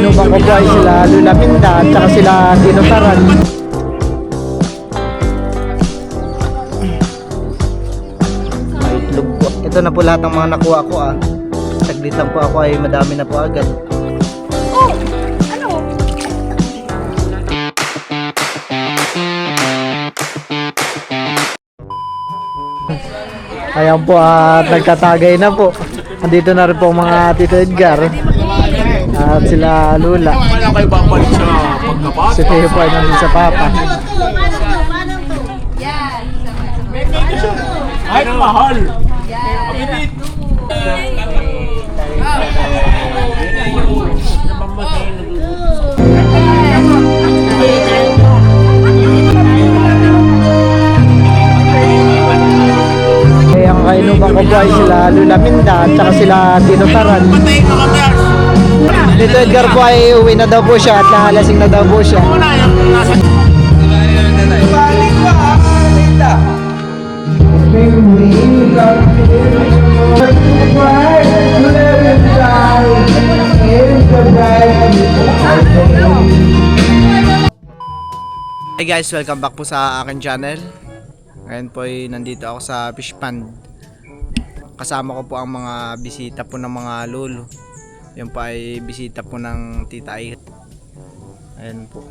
kainuman ko po ay sila Lula Minda at saka sila Tino Taran. May itlog po. Ito na po lahat ng mga nakuha ko ah. Saglit lang po ako ay madami na po agad. Oh! Ano? Ayan po at nagtatagay na po. Andito na rin po ang mga Tito Edgar at sila Lula. Wala kayo babalik sa pagkabata. Si Teo po ay nandun sa Papa. Ay, mahal. Kapitid. Ang kainuman ko po ay sila Lula Minda at saka sila Tino Taran. Tito Edgar po ay uwi na daw po siya at nahalasing na daw po siya. Hey guys, welcome back po sa akin channel. Ngayon po ay nandito ako sa fish pond. Kasama ko po ang mga bisita po ng mga lolo. Yan po ay bisita po ng Tita Ay. Ayan po.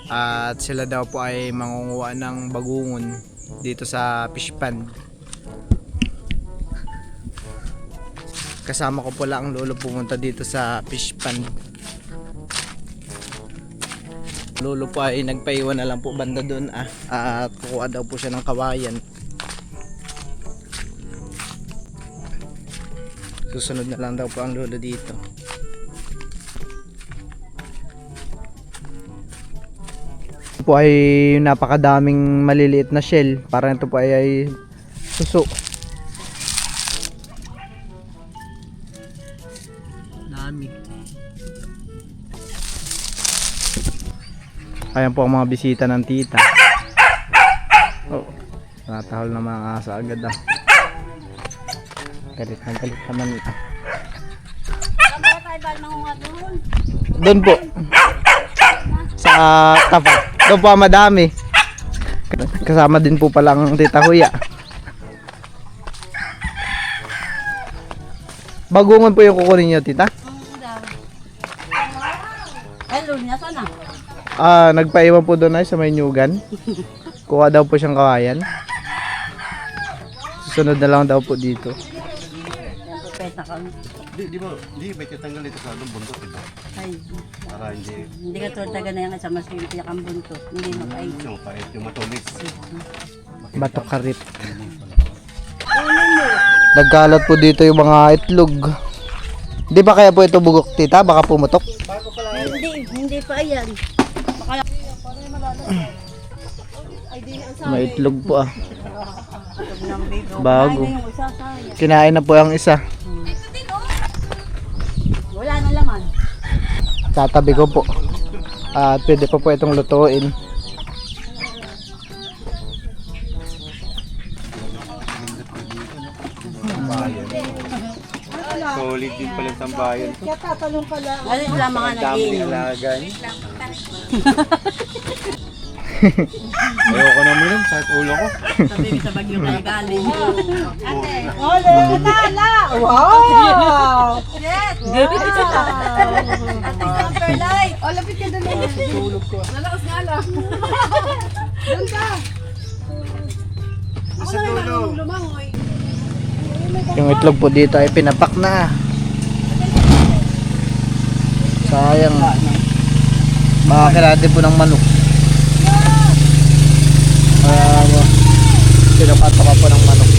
At sila daw po ay mangunguha ng bagungon dito sa fish pond. Kasama ko pala ang lolo pumunta dito sa fish pond. Lolo po ay nagpaiwan na lang po banda doon at kukuha daw po siya ng kawayan. Susunod na lang daw po ang lolo dito. Ito po ay napakadaming maliliit na shell. Parang ito po ay suso. Dami. Ayan po ang mga bisita ng tita. Oh, natahol na mga asa agad ah. Galit naman ito. Doon po. Sa tapat. Doon po madami. Kasama din po palang Tita Huya. Bagungon po yung kukunin nyo, tita? Hello, nasa na? Nagpaiwan po doon ay sa may nyugan. Kuha daw po siyang kawayan. Susunod na lang daw po dito. Yan po, peta kami. Di may tatanggal dito sa anong buntot. Ay, Para hindi hindi ka tulad taga na yan sa mas piyak ang buntot. Hindi makain. yung pait, yung matulis. Bato karit. Nagkalat po dito yung mga itlog. Di ba kaya po ito bugok, tita? Baka pumutok? Hindi pa yan. May itlog po ah. Bago. Bago. Kinain na po ang isa. Wala na laman. Tatabi ko po. At pwede pa po itong lutuin. Solid din pala yung tambayan. Ano sila mga nag-iinom? Alagan. Ayoko na minum, sakit ulo ko. Sabi ko sa Bagyo kayo galing. Ole, katala! Wow! Yes! Oh, lapit ka doon. Lalakas nga lang. Doon ka. Sa dulo. Lumangoy. Yung itlog po dito ay pinapak na. Sayang. Baka kailangan din po ng manok. Kaya pinapatok po ng manok.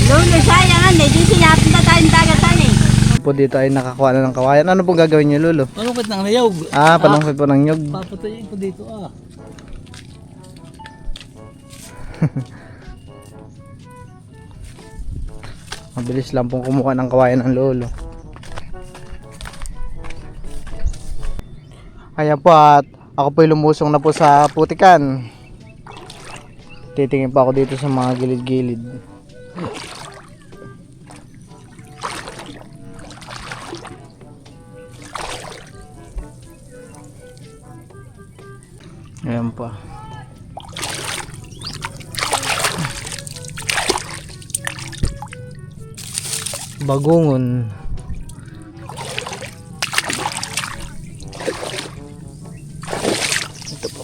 Lolo, sayang di sinapin na tayong dagatan eh. Po dito ay nakakuha na ng kawayan. Ano pong gagawin niyo, Lolo? Panungkit ng niyog. Panungkit po ng nyog. Papatayin ko dito Mabilis lang pong kumuha ng kawayan ng lolo. Kaya po at ako po lumusong na po sa putikan. Titingin pa ako dito sa mga gilid-gilid. Ayan pa. Bagungon. Ito po.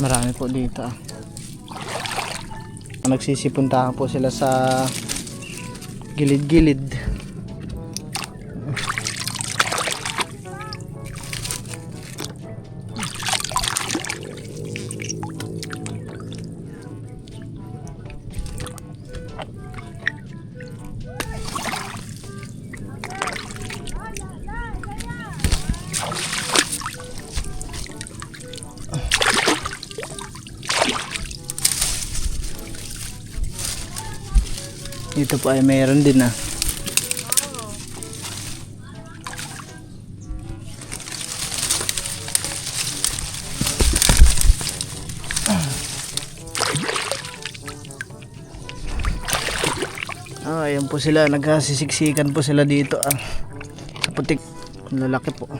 Marami po dito. Nagsisipuntahan po sila sa gilid-gilid. Dito po ay mayroon din ah. Ayan po sila, nagsisiksikan po sila dito ah. Sa putik, lalaki po.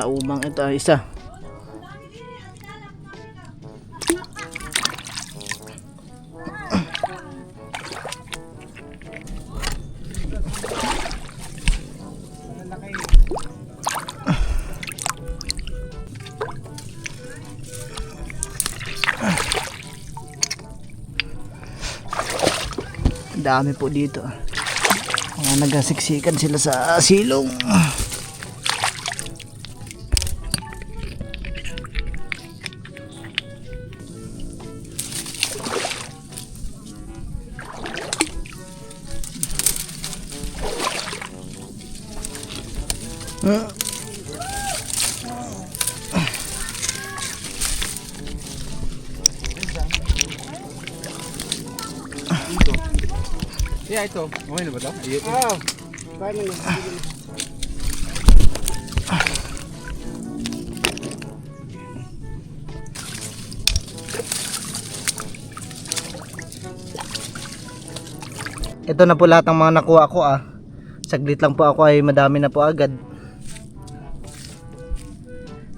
Umang ito ah, isa. Dami po dito. Mga nagasiksikan sila sa silong. Yeah, ito. Okay na ba ito? Paano na? Ito na po lahat ng mga nakuha ko ah. Saglit lang po ako ay madami na po agad.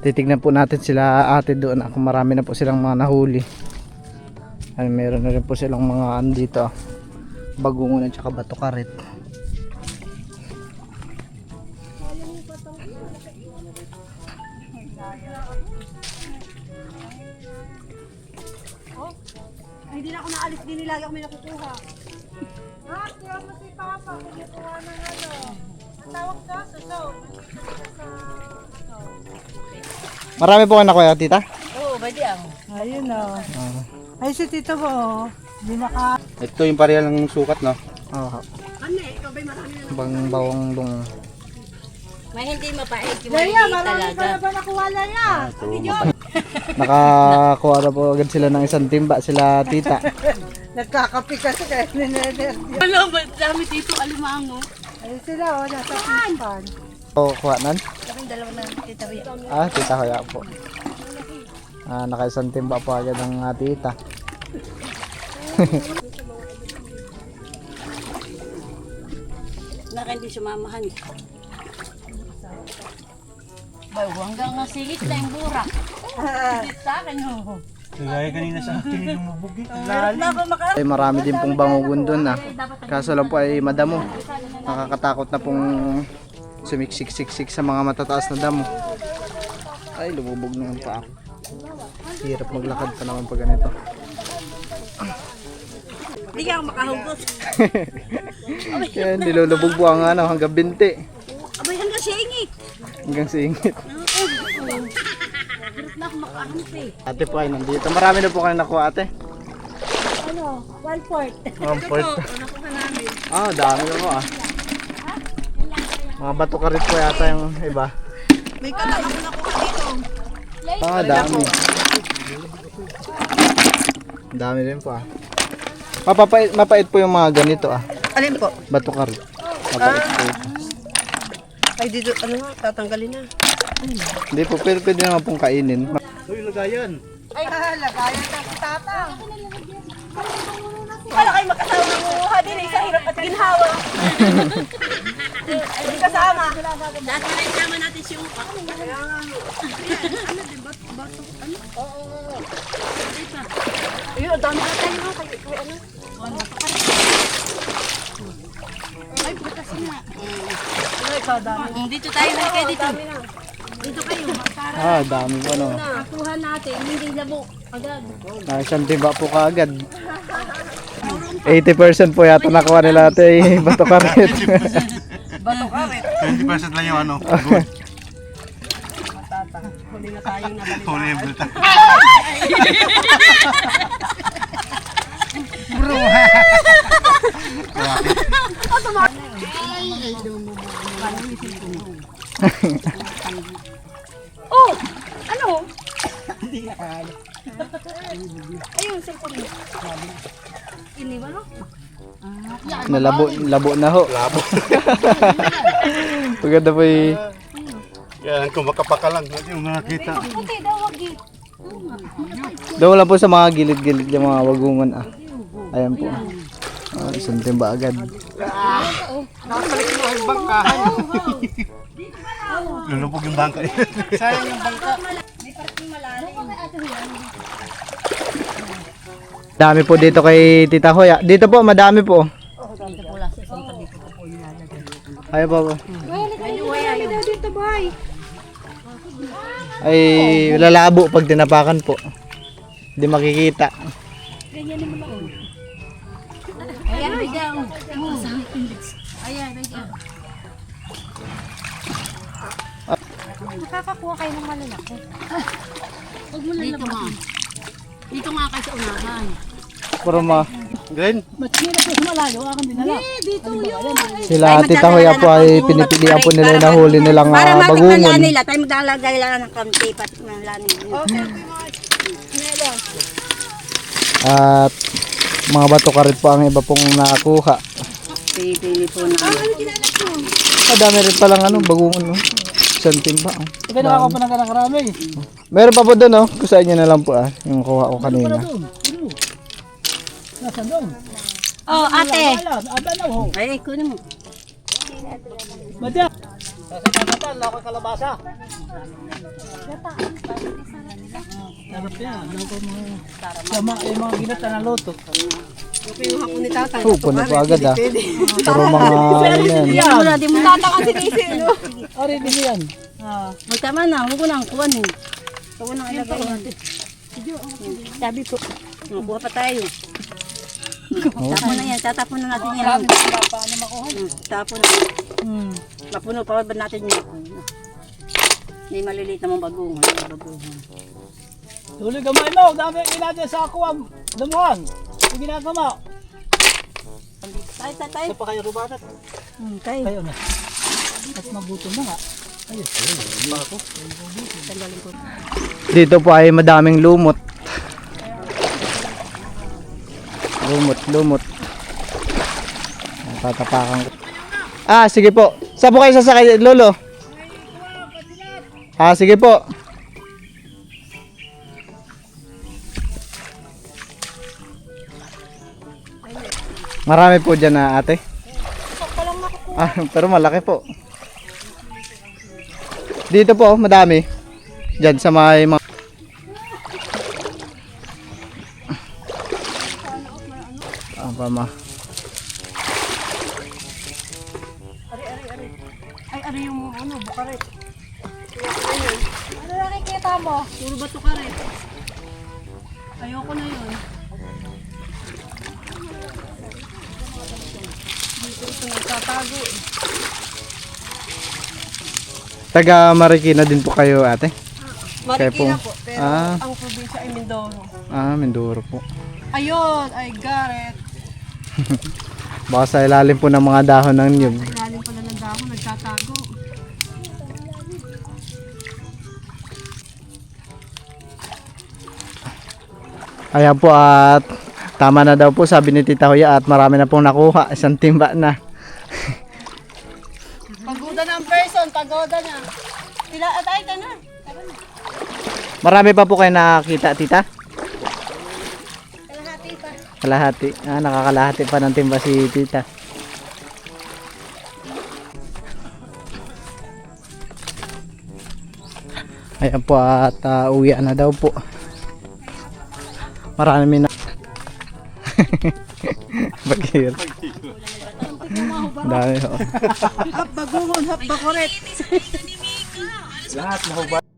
Titignan po natin sila ate doon kung marami na po silang mga nahuli. Ay meron na rin po silang mga andito ah. Bagungon at saka bato karit. Ay, hindi na ako naalis din nila. Ako may nakukuha. Kaya mo si Papa, kumukuha ng ano. Tawag ka, suso. Marami po kayo nakuha tita? Oo, pwede ang. Ayun o. Ay, si tito mo. Hindi naka... Ito yung pareha lang sukat, no? Oo. Ano eh, ikaw ba'y marami na? Bang bawang dong. May hindi mapait yung Laya, maliit marami talaga. ka na ba nakuha, Laya? Nakakuha na po agad sila ng isang timba sila tita. Nagkakapi kasi kaya ninenervyo. Alam ba, dami dito alimango. Ayun sila o, nasa pispan. O kuha nan? Kaming dalawa na kita rin. Tita kaya po. Naka isang timba po agad ng tita. Naka hindi sumamahan. Bay, hanggang nga sigit na yung burak. Sigit sa akin ho. Kaya kanina sa akin yung mabugi. Ay marami din pong bangugon doon Kaso lang po ay madamo. Nakakatakot na pong sumiksik-siksik sa mga matataas na damo. Ay lumubog naman pa ako. Hirap maglakad pa naman pag ganito. Hindi ka makahugot. Kaya nilulubog po ang hanggang binti. Abay, hanggang singit. Hanggang singit. Hirap na ako makaharap eh. Ate po ay nandito. Marami na po kayo nakuha ate. Ano, 1/4. 1/4. Dami na po Mga bato ka rin po yata yung iba. May kalang ako nakuha dito. Dami. Dami rin po mapait po yung mga ganito Alin po? Bato ka rin. Mapait po ito. Ay, dito, ano nga, tatanggalin na. Hindi po, pero pwede naman pong kainin. Uy, lagayan. Ay, lagayan na si Tatang. Wala kayo magkasama ng nguha din eh, sa hirap at ginhawa. Hindi kasama. Dati na isama natin si Upa. Ayun, ang dami na tayo no, kay ano. Ay, butas na. Ay, kadami. Dito tayo na kayo dito. Dito kayo. Ah, dami po no. Nakuha natin. Hindi labo. Agad. Isang timba po kaagad. 80% po yata nakuha nila ate bato karet. Bato ka rin. 20% lang yung ano. Good. Huli na tayong nabalik. Huli yung bulta. Oh! Ano? Ayun, cellphone mo. Iniwan mo? Labo na ho. Labo. Paganda po eh. Yan, kung makapaka lang. Hindi mo nakakita. Puti daw, wag eh. Daw lang po sa mga gilid-gilid yung mga wagungan ah. Ayan po. Ah, isang timba agad. Nakasalik mo ang bangkahan. Lulubog yung bangka. Sayang yung bangka. Dami po dito kay Tita Hoya. Dito po, madami po. Ayaw po po. Dito, boy. Ay, lalabo pag tinapakan po. Hindi makikita. Ayan, bigyan. Ayan, bigyan. Nakakakuha kayo ng malalaki. Dito nga. Dito nga kayo sa unahan. Puro ma. Glenn? Dito yun. Sila Tita Hoya po ay pinipilian po nila yung nahuli nilang Para matikman bagungon. nila, tayo maglalagay lang ng konti pati ng lanin. At mga bato karit po ang iba pong nakakuha. Pili po na. Madami rin palang ano, bagungon. No? Isang timba. Oh. Ikaw nakakapan ng karami. Meron pa po doon, oh. Kusain nyo na lang po ah. Yung kuha ko kanina. Nasaan doon? Oh, ate. Ada na ho. Ay, kunin mo. Madya. Sa kakatan, lako kalabasa. Sarap yan. Yung mga ginata na loto. Pinuha ko ni Tatang. Oh, puno po agad ah. Pero mga ano yan. Yan mo na, di mo Tatang ang sinisi, no? Ori din yan. magtama na, huwag ko nang kuwan eh. Huwag ko nang ilagay natin. Sabi po. Kuha pa tayo. Tapon na yan, tatapon na natin yan. Tapon na. Mapuno pa ba natin yan? May maliliit namang bagungan. Tuloy gamay mo. Dami natin sa ako ang damuhan. Yung ginagawa. Tayo. Sa pa kayo rubatat. Tayo. Kayo na. At mabuto na nga. Ayun. Dito po ay madaming lumot. Lumot. Tatapakan ko. Ah, sige po. Saan po kayo sasakay, Lolo? Ah, sige po. Marami po dyan na ate. Ah, pero malaki po. Dito po, madami. Dyan sa mga... Apa ma? Ay, ano yung ano, bukaret. Ano nakikita mo? Puro bato ka rin. Ayoko na yun. Dito ito nagtatago eh. Taga Marikina din po kayo ate? Marikina po, pero Ah. ang probinsya ay Mindoro. Ah, Mindoro po. Ayun, ay Garrett. Baka sa ilalim po ng mga dahon ng niyog. Ilalim pala ng dahon, nagtatago. Ayan po at tama na daw po sabi ni Tita Hoya at marami na pong nakuha. Isang timba na. Pagod Ganda ng person, pagoda na. Sila, atay ka na. Marami pa po kayo nakakita, tita? Kalahati pa. Kalahati. Nakakalahati pa ng timba si tita. Ayan po at uwian na daw po. Marami na. Bagir. Dami ho. Hap bagungon, hap bakuret. Lahat mahubad.